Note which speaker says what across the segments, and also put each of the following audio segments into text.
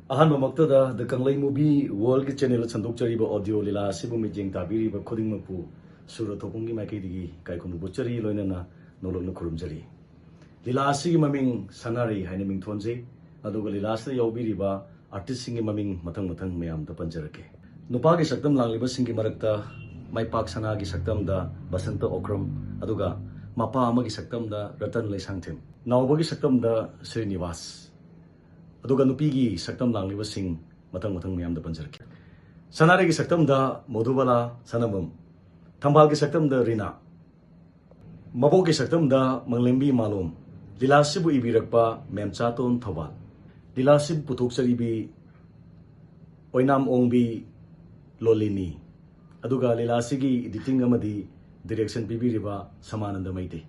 Speaker 1: अहनमक्तदा the कंगलै movie world के channel संदोक्चरीब audio लीला सिबु मिजेंग ताबिरीब खुदिंगमपु सुरथोपुंगी माइकैदिगी काइखुनु बुचरी लोइनना नोलोगन खुरुमजरी लीला सिगी ममिंग सनारी हाइने मिंगथोनजे अदुगा लीला से याउबिरिबा artist सिंगी ममिंग मथंग मथंग मयाम the पंजरके नुपागी सक्तम लांगलिबा सिंगी मरक्ता माइपाक सनागी सक्तम दा बसंत ओक्रम अदुगा मपा अमगी सक्तम दा रतन लेसांगथेम नावबगी सक्तम दा श्रीनिवास अदुगा नुपीगी सक्तम लांगलिबा सिंग मथंग मथंग मयाम द पंजरके सनारेगी सक्तम दा मधुबाला सनमम थंबाल की सक्तम दा रीना मबो की सक्तम दा मंगलेम्बी मालोम लीलासिबु इबिरकपा मेमचातोन थौबाल लीलासिब पुथोक्चरीबी ओइनाम ओंबी लोलिनी अदुगा लीलासिगी एडिटिंग अमदी डायरेक्शन पिबिरिबा समानंद मैते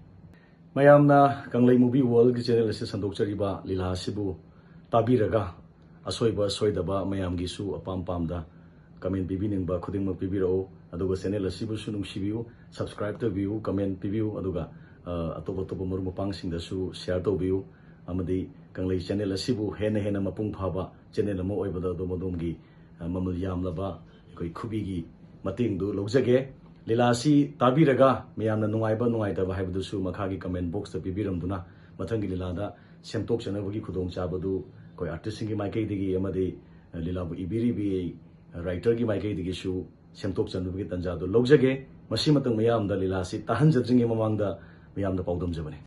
Speaker 1: मयामना कंगलै मूवी वर्ल्ड की चैनल से संदोक्चरीबा लीलासिबु ताबिरगा असोइबा सोइदबा मयामगिसु अपाम पामदा कमेंट पिबिनिंगबा खुदिंगमक पिबिरो अदुगा चैनल असिबुसु नुंगसिबियु सब्सक्राइब तबियु कमेंट पिबियु अदुगा अतोप अतोप मरु मपांगसिंगदसु शेयर तबियु अमदी कंगलै चैनल असिबु हेना हेना मपुंग फाबा चैनल अमा ओइबदा दोमदोमगी ममल यामलबा कोई खुबिगी मतिंगदु लौजगे लीलासी ताबिरगा मयामना नुंगाइबा नुंगाइदबा हाइबदुसु मखागी कमेंट बॉक्स ता पिबिरमदुना मथंगी लीलादा सेमटोक चनबगी खुदोंग चाबदु कोई आर्टिस्ट की माइकैदिगी अमदी लीलाबु इबिरिबी राइटर की माइकैदिगिसु सेमटोक चनबगी तंजादु लौजगे मसी मतंग मयामदा लीलासी ताहंजद्रिंगे ममांगदा मयामदा पाउदमजबने।